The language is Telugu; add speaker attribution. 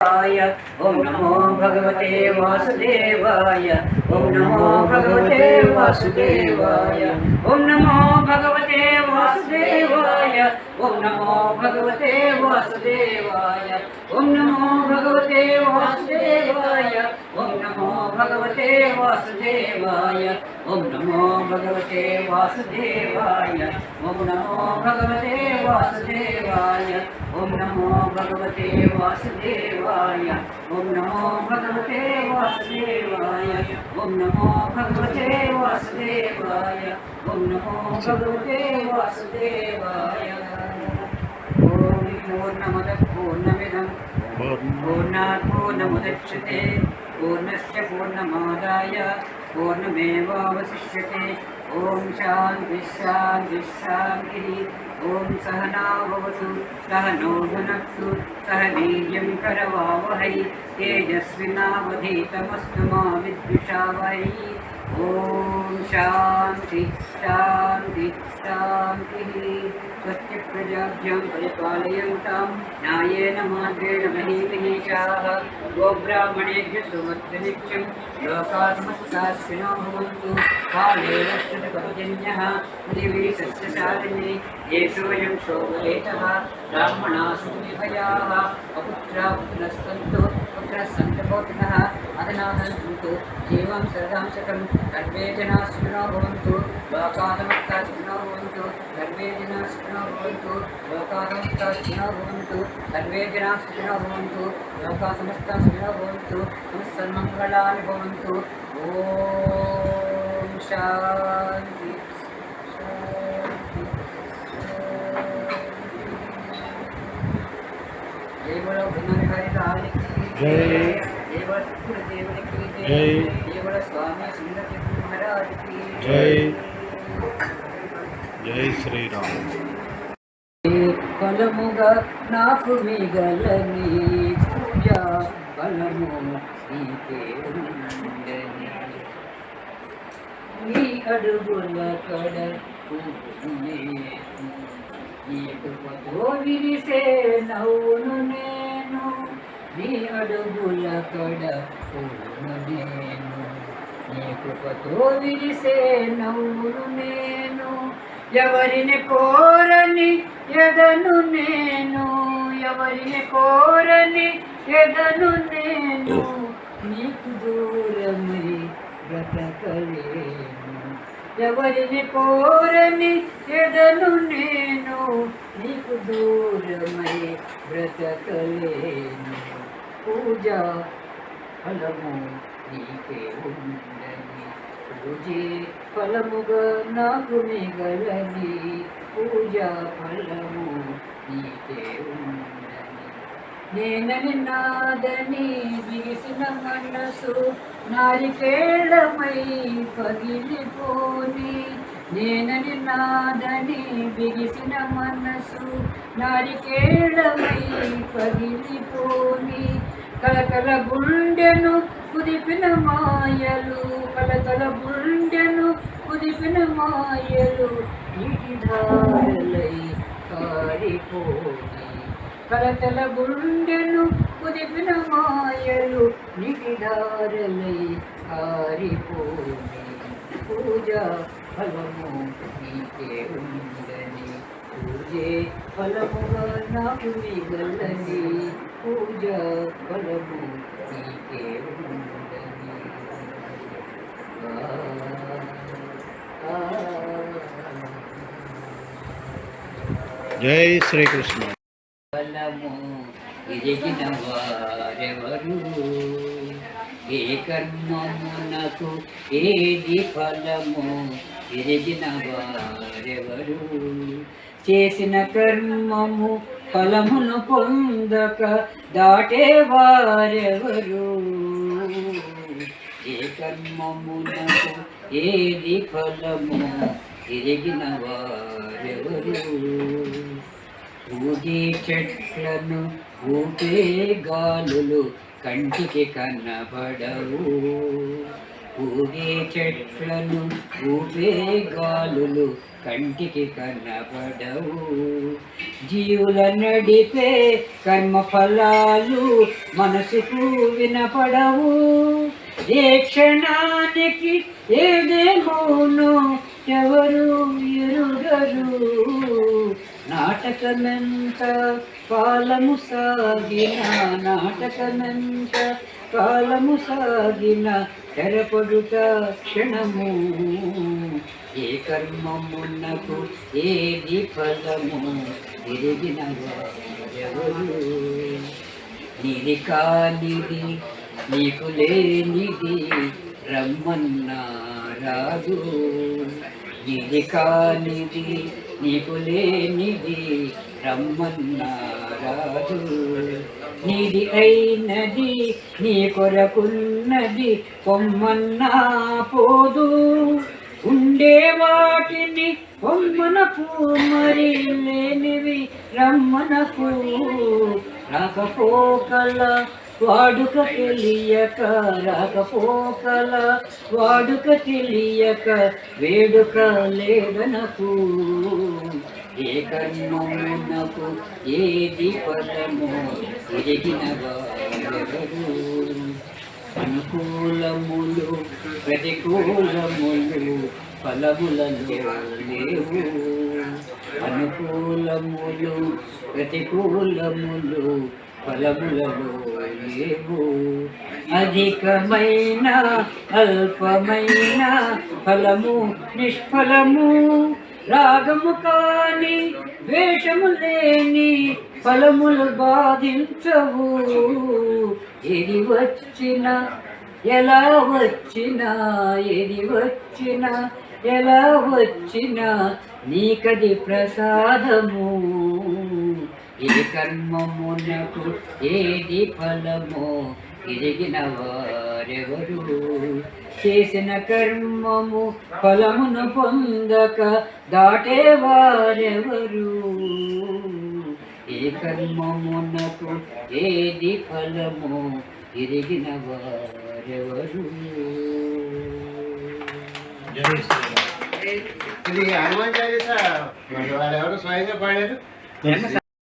Speaker 1: ओम नमो भगवते वासुदेवाय ओम नमो भगवते वासुदेवाय ओम नमो भगवते वासुदेवाय ओम नमो भगवते वासुदेवाय ओम नमो भगवते वासुदेवाय ओम नमो भगवते वासुदेवाय ओम नमो भगवते वासुदेवाय ओम नमो भगवते वासुदेवाय ओम नमो भगवते वासुदेवाय ओम नमो भगवते वासुदेवाय ओम नमो भगवते वासुदेवाय ओम नमो भगवते वासुदेवाय। ओम पूर्णमदः पूर्णमिदं पूर्णात् पूर्णमुदच्यते पूर्णस्य पूर्णमादाय पूर्णमेवावशिष्यते। ओम शांति शांति शांति। ओम सहना भवतु सहनो भुनक्तु सह वीर्यं करवावहै तेजस्विनावधीतमस्तु मा विद्विषावहै। ओम शांति शांति शांति। स्वस्ति प्रजाभ्यां परिपालयन्तां न्यायेन मार्गेण महीं महिषाः गोब्राह्मणेभ्यः सुमस्तु नित्यं लोकाः समस्ताः सुखिनो भवन्तु। काले वर्षतु पृथिवी सस्यशालिनी येषोऽयं शोभलेतः ब्राह्मणाः सुखनिभयाः अपुत्राः पुत्रस्सन्तु पुत्रः सन्तु पौत्रः अधनाथः सन्तु जीवं सरदां शकं सर्वे जनाः सुखिनो भवन्तु लोकाः समस्ताः सुखिनो भवन्तु सर्वे जनाः सुखिनो भवन्तु लोकाः समस्ताः सुखिनो भवन्तु सर्वे जनाः सुखिनो भवन्तु लोकाः समस्ताः सुखिनो भवन्तु समस्तमङ्गलानि भवन्तु। ॐ शान्ति जय बोलो ब्रह्मविहारी लाल की जय। जय बोलो गुरुदेव की जय। जय बोलो स्वामी सुंदर महाराज की जय।
Speaker 2: जय श्री राम।
Speaker 1: फलमुगा नाकु मिगలని పూజా ఫలము నీకే ఉండని నీ అడుగుల కడ నీ కృపతో విరిసే నవ్వును నేను నీ అడుగుల కడ పూను నేను నీ కృపతో విరిసే నవ్వును నేను ఎవరిని కోరని ఎదను నేను ఎవరిని కోరని ఎదను నేను నీకు దూరమై బ్రతకలేను ఎవరిని కోరని ఎదను నేను నీకు దూరమై బ్రతకలేను పూజా ఫలము నీకే ఉండని పూజే ఫలముగా నాకు మిగలని పూజా ఫలము నీకే ఉండని నేనని నాదని బిగిసిన మనసు నారికేళమై పగిలిపోని నేనని నాదని బిగిసిన మనసు నారికేళమై పగిలిపోని కలకల గుండెను కుదిపిన మాయలు కలకల గుండెను కుదిపిన మాయలు నీటిధారలై కారిపోని కలకల గుండెను కుదిపిన మాయలు నీటిధారలై కారిపోని పూజా ఫలము నీకే ఉండని పూజే ఫలముగా నాకు మిగలని పూజా ఫలము నీకే ఉండని।
Speaker 2: జై శ్రీకృష్ణ।
Speaker 1: ఫలము ఎరిగిన వారెవరు ఏ కర్మమునకు ఏది ఫలము ఎరిగిన వారెవరు చేసిన కర్మము ఫలమును పొందక దాటేవారెవరు ఏ కర్మమునకు ఏది ఫలము ఎరిగిన వారెవరు ఊగే చెట్లను ఊపే గాలులు కంటికి కనబడవు ఊగే చెట్లను ఊపే గాలులు కంటికి కనబడవు. జీవుల నడిపే కర్మ ఫలాలు మనసుకు వినపడవు. ఏ క్షణానికి ఏదేమోనో ఎవరు ఎరుగరు. నాటకమెంత కాలము సాగిన, నాటకమెంత కాలము సాగిన తెరపడుట క్షణము. ఏ కర్మమునకు ఏది ఫలము తిరిగిన ఎవరు. నీది కానిది నీకు లేనిది రమ్మన్నా రాదు. నీది కానిది నీకు లేనిది రమ్మన్నా రాదు. నీది అయినది నీ కొరకున్నది పొమ్మన్నా పోదు. ఉండే వాటిని పొమ్మనకు మరి లేనివి రమ్మనకు. రాకపోకల వాడుక తెలియక, రాకపోకల వాడుక తెలియక వేడుక లేదనకు. ఏ కర్మమునకు ఏది ఫలము ఎరిగిన వారెవరు. అనుకూలములు ప్రతికూలములు ఫలములలో లేవు. అనుకూలములు ప్రతికూలములు ఫలములలో లేవు. అధికమైన అల్పమైన ఫలము నిష్ఫలము. రాగము కాని ద్వేషము లేని ఫలములు బాధించవు. ఏది వచ్చినా ఎలా వచ్చినా, ఏది వచ్చినా ఎలా వచ్చినా నీకది ప్రసాదము. ఏ కర్మమునకు ఏది ఫలమో ఎరిగిన వారెవరు. చేసిన కర్మము ఫలమును పొందక దాటేవారెవరు. ఏ కర్మమునకు ఏది ఫలమో ఎరిగిన వారెవరు.
Speaker 3: ఇది హనుమాన్ చాలీసా వారెవరు స్వయంగా పాడారు.